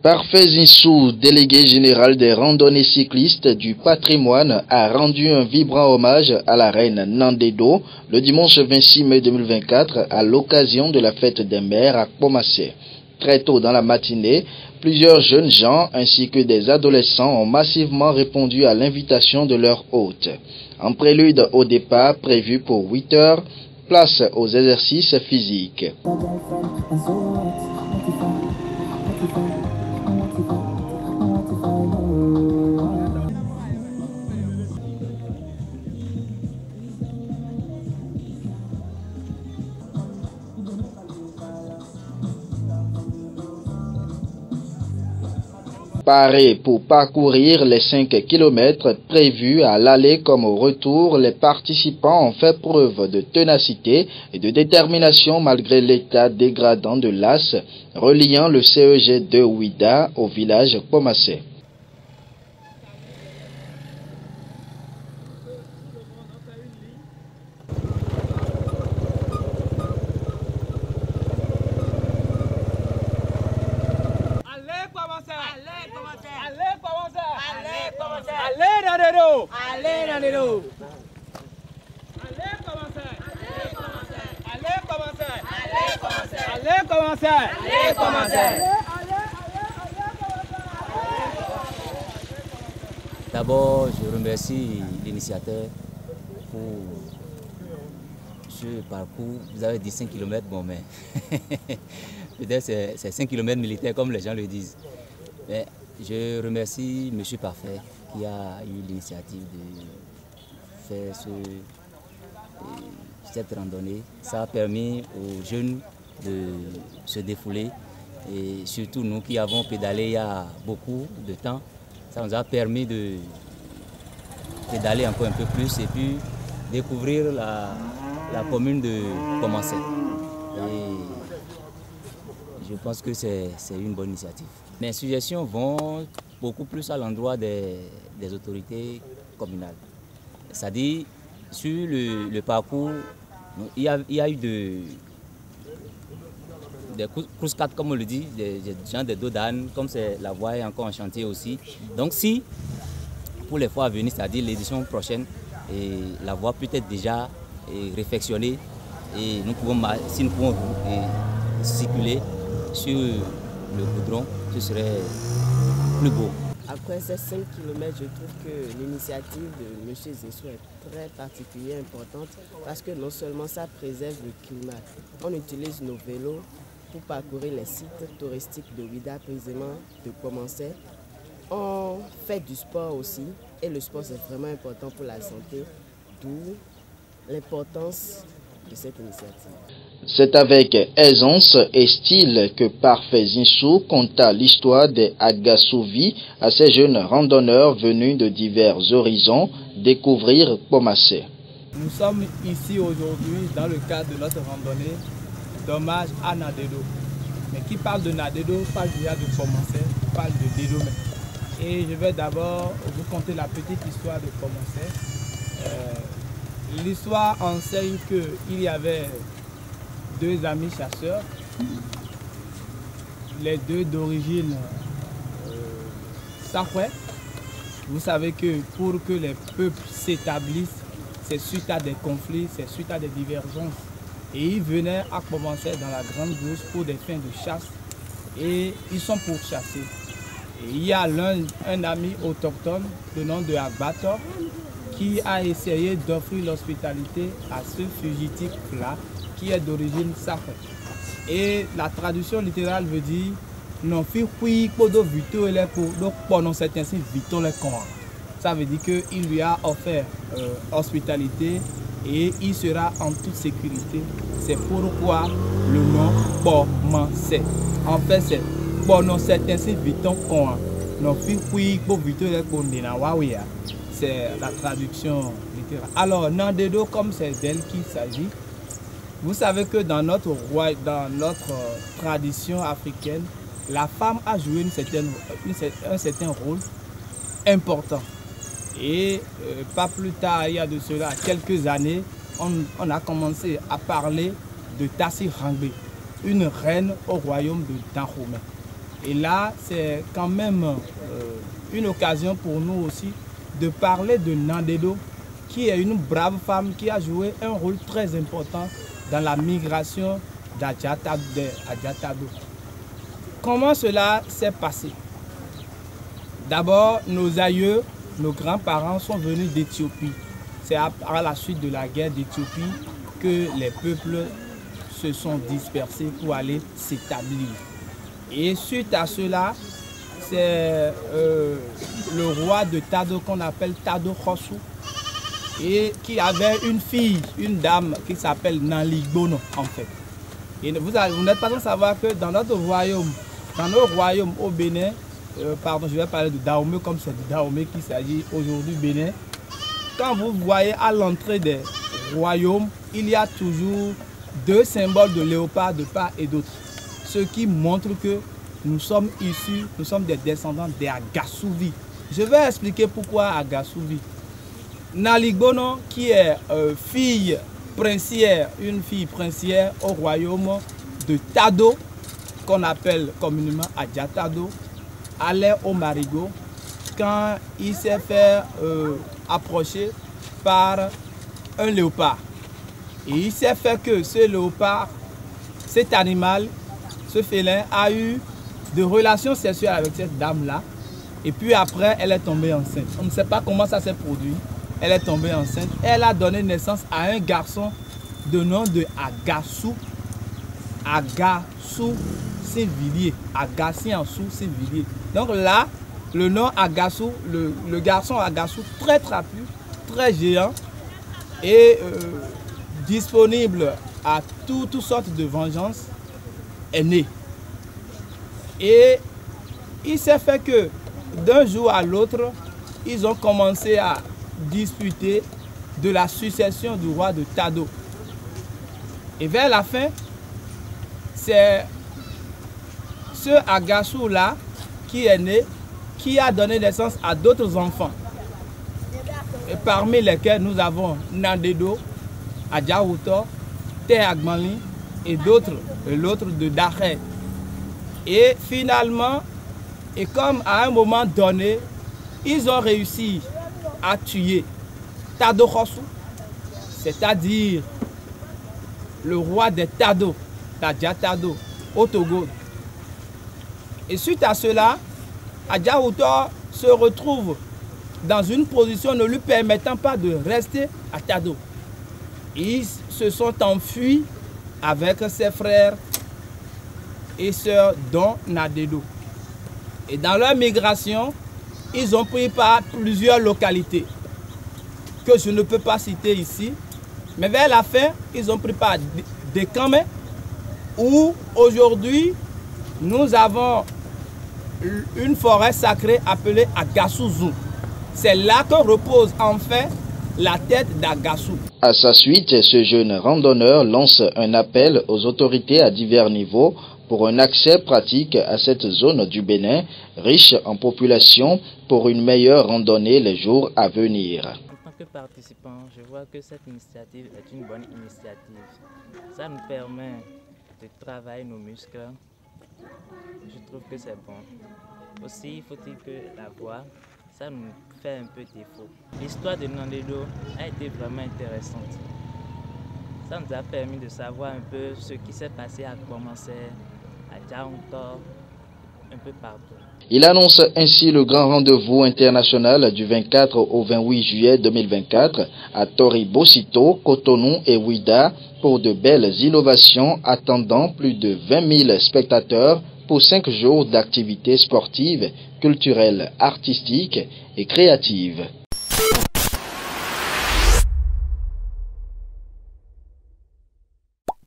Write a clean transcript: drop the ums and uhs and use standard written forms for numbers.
Parfait Zinsou, délégué général des randonnées cyclistes du patrimoine, a rendu un vibrant hommage à la reine Nandédo le dimanche 26 mai 2024 à l'occasion de la fête des mères à Kpomassé. Très tôt dans la matinée, plusieurs jeunes gens ainsi que des adolescents ont massivement répondu à l'invitation de leur hôte. En prélude au départ prévu pour 8 heures, place aux exercices physiques. Parés pour parcourir les 5 km prévus à l'aller comme au retour, les participants ont fait preuve de ténacité et de détermination malgré l'état dégradant de l'As reliant le CEG de Ouida au village Kpomassé. Allez Nandédo! Allez Nandédo! Allez commencer! D'abord, je remercie l'initiateur pour ce parcours. Vous avez dit 5 km, bon, mais peut-être c'est 5 km militaires comme les gens le disent. Mais je remercie M. Parfait qui a eu l'initiative de faire cette randonnée. Ça a permis aux jeunes de se défouler et surtout nous qui avons pédalé il y a beaucoup de temps, ça nous a permis de pédaler encore un peu plus et puis découvrir la commune de Kpomassé. Et je pense que c'est une bonne initiative. Mes suggestions vont beaucoup plus à l'endroit des autorités communales. C'est-à-dire, sur le parcours, il y a eu des crouscades, comme on le dit, des gens de dos d'âne, comme la voie est encore en chantier aussi. Donc si, pour les fois à venir, c'est-à-dire l'édition prochaine, et la voie peut être déjà réfectionnée, et si nous pouvons circuler sur le goudron, ce serait plus beau. Après ces 5 km, je trouve que l'initiative de M. Zinsou est très particulière, importante, parce que non seulement ça préserve le climat, on utilise nos vélos pour parcourir les sites touristiques de Ouida, précisément de Kpomassé. On fait du sport aussi, et le sport c'est vraiment important pour la santé, d'où l'importance de cette initiative. C'est avec aisance et style que Parfait Zinsou conta l'histoire des Agasouvi à ces jeunes randonneurs venus de divers horizons découvrir Kpomassé. Nous sommes ici aujourd'hui dans le cadre de notre randonnée d'hommage à Nandédo. Mais qui parle de Nandédo parle déjà de Kpomassé, parle de Dédo. Et je vais d'abord vous conter la petite histoire de Kpomassé. L'histoire enseigne qu'il y avait deux amis chasseurs, les deux d'origine Sahoué. Vous savez que pour que les peuples s'établissent, c'est suite à des conflits, c'est suite à des divergences. Et ils venaient à Kpomassé dans la Grande Brousse pour des fins de chasse. Et ils sont pourchassés. Et il y a un ami autochtone de nom de Agbator qui a essayé d'offrir l'hospitalité à ce fugitif-là qui est d'origine Sahoué. Et la traduction littérale veut dire non ça veut dire qu'il lui a offert hospitalité et il sera en toute sécurité. C'est pourquoi le nom Kpomassé. En fait, c'est c'est la traduction littérale. Alors, Nandédo, comme c'est d'elle qu'il s'agit, vous savez que dans notre tradition africaine, la femme a joué un certain rôle important. Et pas plus tard, il y a de cela quelques années, on a commencé à parler de Tassi Rangbe, une reine au royaume de Dahomey. Et là, c'est quand même une occasion pour nous aussi de parler de Nandedo, qui est une brave femme qui a joué un rôle très important dans la migration d'Adjatado. Comment cela s'est passé? D'abord, nos aïeux, nos grands-parents sont venus d'Éthiopie. C'est à la suite de la guerre d'Éthiopie que les peuples se sont dispersés pour aller s'établir. Et suite à cela, c'est le roi de Tado qu'on appelle Tado Khossou, et qui avait une fille, une dame qui s'appelle Naligbono en fait. Et vous n'êtes pas sans savoir que dans notre royaume, dans nos royaumes au Bénin, pardon, je vais parler de Dahomey comme c'est de Dahomey qu'il s'agit aujourd'hui Bénin. Quand vous voyez à l'entrée des royaumes, il y a toujours deux symboles de léopard de part et d'autre. Ce qui montre que nous sommes issus, nous sommes des descendants des Agasouvi. Je vais expliquer pourquoi Agasouvi. Naligbono, qui est fille princière, une fille princière au royaume de Tado, qu'on appelle communément Adjatado, allait au Marigot quand il s'est fait approcher par un léopard. Et il s'est fait que ce léopard, cet animal, ce félin a eu de relations sexuelles avec cette dame-là. Et puis après, elle est tombée enceinte. On ne sait pas comment ça s'est produit. Elle est tombée enceinte. Elle a donné naissance à un garçon de nom de Agassou. Agassou Saint-Villiers. Agassi-en-Sou Saint-Villiers. Donc là, le nom Agassou, le garçon Agassou, très trapu, très géant et disponible à toutes sortes de vengeances, est né. Et il s'est fait que d'un jour à l'autre, ils ont commencé à disputer de la succession du roi de Tado. Et vers la fin, c'est ce Agassou-là qui est né, qui a donné naissance à d'autres enfants. Et parmi lesquels nous avons Nandedo, Adjaoutor, Te Agmanli et d'autres, l'autre de Dakhé. Et finalement, et comme à un moment donné, ils ont réussi à tuer Tado Khossou, c'est-à-dire le roi des Tado, d'Adjatado, au Togo. Et suite à cela, Adjaoutor se retrouve dans une position ne lui permettant pas de rester à Tado. Ils se sont enfuis avec ses frères et sœurs, dont Nandedo. Et dans leur migration, ils ont pris part plusieurs localités que je ne peux pas citer ici. Mais vers la fin, ils ont pris part des Kamé, où aujourd'hui, nous avons une forêt sacrée appelée Agassou-Zou. C'est là que repose en fait la tête d'Agassou. À sa suite, ce jeune randonneur lance un appel aux autorités à divers niveaux pour un accès pratique à cette zone du Bénin, riche en population, pour une meilleure randonnée les jours à venir. En tant que participant, je vois que cette initiative est une bonne initiative. Ça nous permet de travailler nos muscles. Je trouve que c'est bon. Aussi, faut-il que la voix, ça nous fait un peu défaut. L'histoire de Nandedo a été vraiment intéressante. Ça nous a permis de savoir un peu ce qui s'est passé à commencer à Djaoutor, un peu partout. Il annonce ainsi le grand rendez-vous international du 24 au 28 juillet 2024 à Tori-Bosito, Cotonou et Ouida pour de belles innovations attendant plus de 20 000 spectateurs pour 5 jours d'activités sportives, culturelles, artistiques et créatives.